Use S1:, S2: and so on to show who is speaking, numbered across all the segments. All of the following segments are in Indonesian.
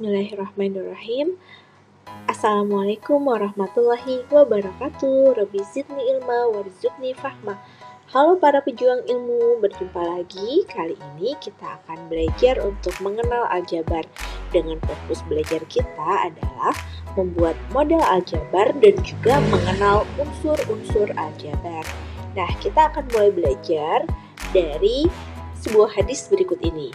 S1: Bismillahirrahmanirrahim. Assalamualaikum warahmatullahi wabarakatuh. Rabbi zidni ilma warzuqni fahma. Halo para pejuang ilmu, berjumpa lagi. Kali ini kita akan belajar untuk mengenal aljabar. Dengan fokus belajar kita adalah membuat model aljabar dan juga mengenal unsur-unsur aljabar. Nah, kita akan mulai belajar dari sebuah hadis berikut ini.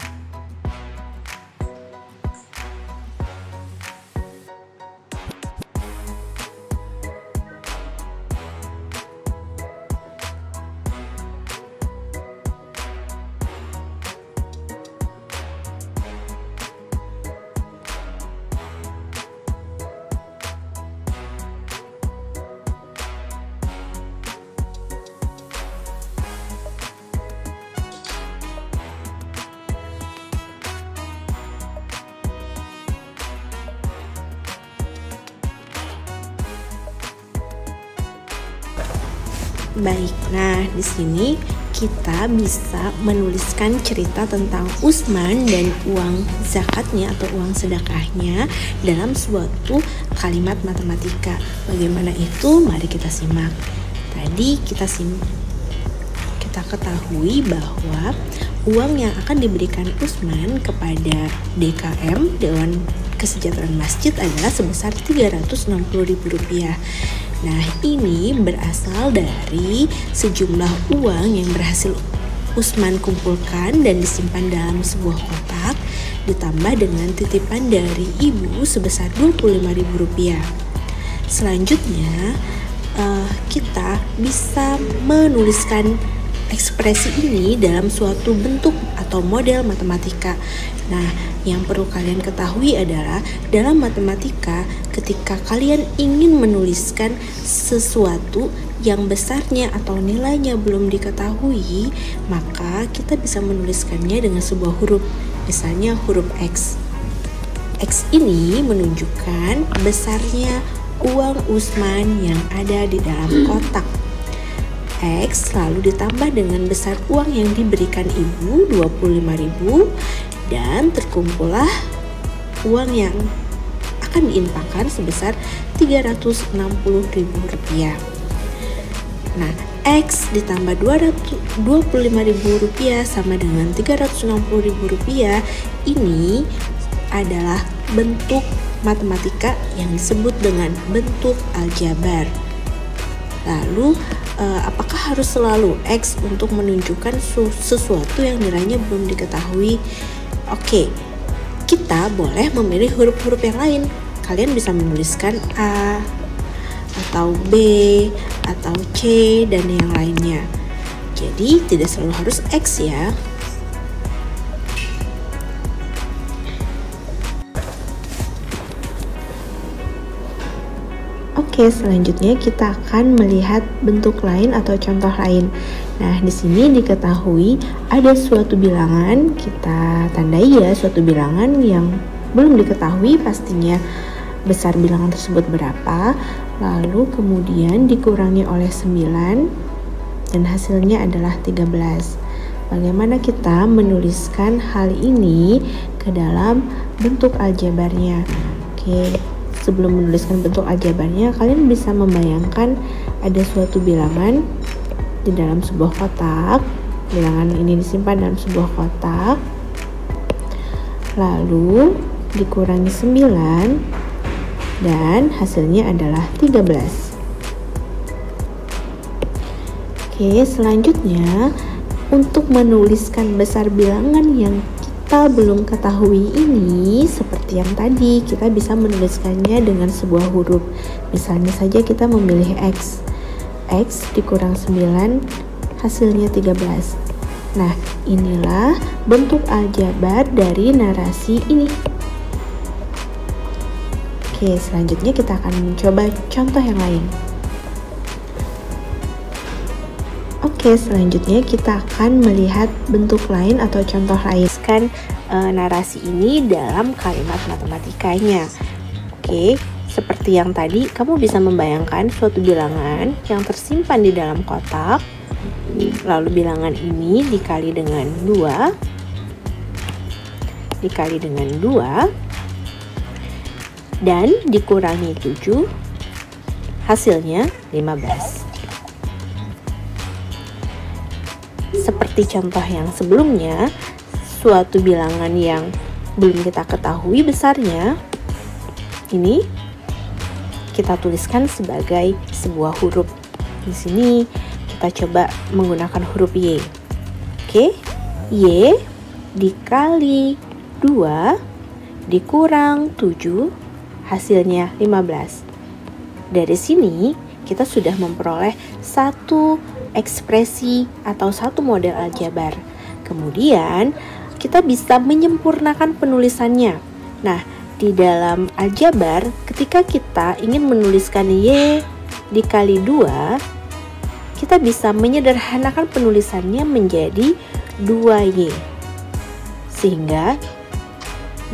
S1: Baik, nah di sini kita bisa menuliskan cerita tentang Utsman dan uang zakatnya atau uang sedekahnya dalam suatu kalimat matematika. Bagaimana itu? Mari kita simak. Tadi kita ketahui bahwa uang yang akan diberikan Utsman kepada DKM, Dewan Kesejahteraan Masjid, adalah sebesar Rp360.000. Nah, ini berasal dari sejumlah uang yang berhasil Utsman kumpulkan dan disimpan dalam sebuah kotak, ditambah dengan titipan dari ibu sebesar Rp25.000. Selanjutnya, kita bisa menuliskan ekspresi ini dalam suatu bentuk atau model matematika. Nah, yang perlu kalian ketahui adalah dalam matematika, ketika kalian ingin menuliskan sesuatu yang besarnya atau nilainya belum diketahui, maka kita bisa menuliskannya dengan sebuah huruf, misalnya huruf X. X ini menunjukkan besarnya uang Utsman yang ada di dalam kotak. X lalu ditambah dengan besar uang yang diberikan ibu Rp25.000 dan terkumpullah uang yang akan diinfakkan sebesar Rp360.000. Nah, X ditambah Rp25.000 sama dengan Rp360.000. Ini adalah bentuk matematika yang disebut dengan bentuk aljabar. Lalu, apakah harus selalu X untuk menunjukkan sesuatu yang nilainya belum diketahui? Oke, kita boleh memilih huruf-huruf yang lain. Kalian bisa menuliskan A, atau B, atau C, dan yang lainnya. Jadi, tidak selalu harus X ya. Oke, selanjutnya kita akan melihat bentuk lain atau contoh lain. Nah, di sini diketahui ada suatu bilangan, kita tandai ya suatu bilangan yang belum diketahui pastinya besar bilangan tersebut berapa, lalu kemudian dikurangi oleh 9 dan hasilnya adalah 13. Bagaimana kita menuliskan hal ini ke dalam bentuk aljabarnya? Oke. Sebelum menuliskan bentuk aljabarnya, kalian bisa membayangkan ada suatu bilangan di dalam sebuah kotak. Bilangan ini disimpan dalam sebuah kotak. Lalu dikurangi 9 dan hasilnya adalah 13. Oke, selanjutnya untuk menuliskan besar bilangan yang kita belum ketahui ini, seperti yang tadi, kita bisa menuliskannya dengan sebuah huruf. Misalnya saja kita memilih X. X dikurang 9, hasilnya 13. Nah, inilah bentuk aljabar dari narasi ini. Oke, selanjutnya kita akan mencoba contoh yang lain. Oke, selanjutnya kita akan melihat bentuk lain atau contoh lain. Narasi ini dalam kalimat matematikanya. Oke, seperti yang tadi, kamu bisa membayangkan suatu bilangan yang tersimpan di dalam kotak. Lalu bilangan ini dikali dengan 2, dan dikurangi 7, hasilnya 15. Seperti contoh yang sebelumnya, suatu bilangan yang belum kita ketahui besarnya, ini kita tuliskan sebagai sebuah huruf. Di sini kita coba menggunakan huruf Y. Oke, Y dikali 2 dikurang 7, hasilnya 15. Dari sini kita sudah memperoleh satu ekspresi atau satu model aljabar. Kemudian kita bisa menyempurnakan penulisannya. Nah, di dalam aljabar ketika kita ingin menuliskan Y dikali 2, kita bisa menyederhanakan penulisannya menjadi 2Y. Sehingga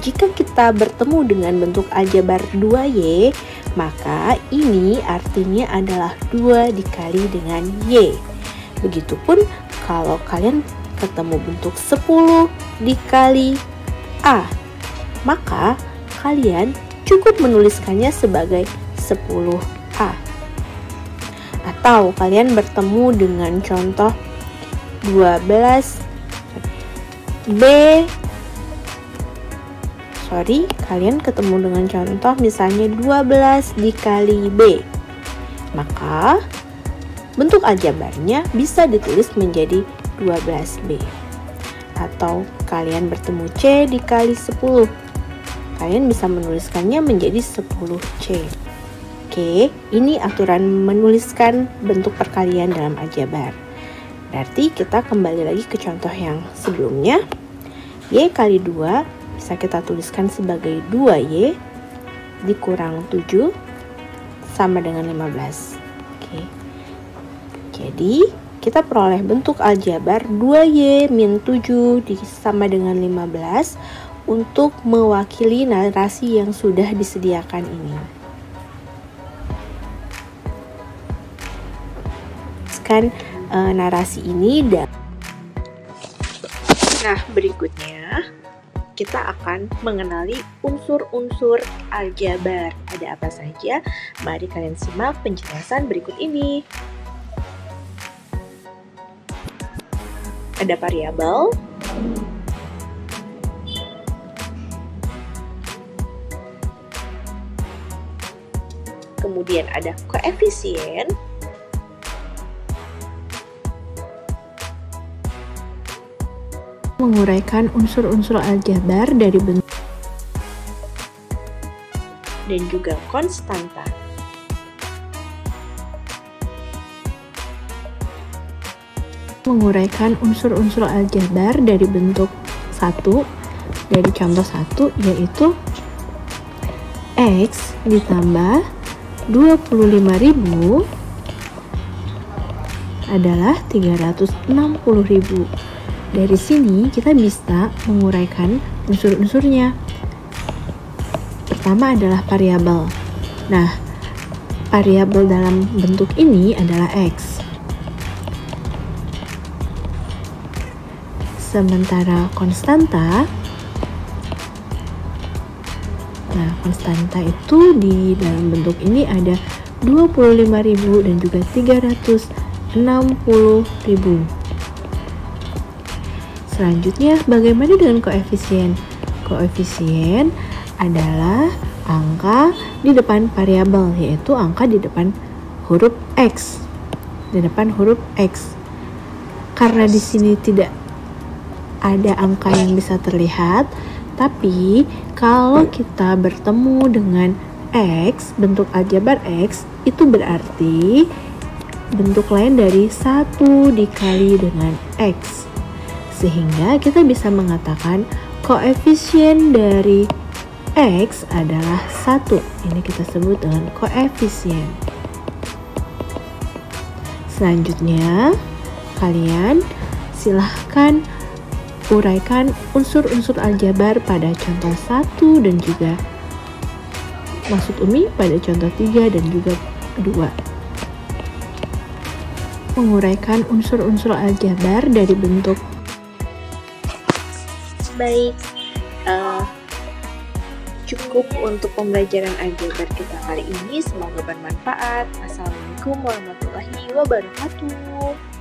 S1: jika kita bertemu dengan bentuk aljabar 2Y, maka ini artinya adalah 2 dikali dengan Y. Begitupun kalau kalian ketemu bentuk 10 dikali A, maka kalian cukup menuliskannya sebagai 10A. Atau kalian bertemu dengan contoh kalian ketemu dengan contoh misalnya 12 dikali B, maka bentuk aljabarnya bisa ditulis menjadi 12B. Atau kalian bertemu C dikali 10, kalian bisa menuliskannya menjadi 10C. Oke, ini aturan menuliskan bentuk perkalian dalam aljabar. Berarti kita kembali lagi ke contoh yang sebelumnya. Y kali 2 bisa kita tuliskan sebagai 2Y dikurang 7 sama dengan 15. Oke. Jadi, kita peroleh bentuk aljabar 2Y min 7 sama dengan 15 untuk mewakili narasi yang sudah disediakan ini. Narasi ini Nah, berikutnya kita akan mengenali unsur-unsur aljabar. Ada apa saja? Mari kalian simak penjelasan berikut ini. Ada variabel, kemudian ada koefisien, menguraikan unsur-unsur aljabar dari bentuk dan juga konstanta. Menguraikan unsur-unsur aljabar dari bentuk 1, dari contoh 1 yaitu X ditambah 25.000 adalah 360.000. Dari sini kita bisa menguraikan unsur-unsurnya. Pertama adalah variabel. Nah, variabel dalam bentuk ini adalah X. Sementara konstanta, konstanta itu di dalam bentuk ini ada 25.000 dan juga 360.000. Selanjutnya, bagaimana dengan koefisien? Koefisien adalah angka di depan variabel, yaitu angka di depan huruf X. Di depan huruf X. Karena di sini tidak ada angka yang bisa terlihat, tapi kalau kita bertemu dengan X, bentuk aljabar X, itu berarti bentuk lain dari 1 dikali dengan X. Sehingga kita bisa mengatakan koefisien dari X adalah 1. Ini kita sebut dengan koefisien. Selanjutnya, kalian silahkan uraikan unsur-unsur aljabar pada contoh 1 dan juga maksud Umi pada contoh 3 dan juga 2. Menguraikan unsur-unsur aljabar dari bentuk. Baik, cukup untuk pembelajaran aljabar kita kali ini. Semoga bermanfaat. Assalamualaikum warahmatullahi wabarakatuh.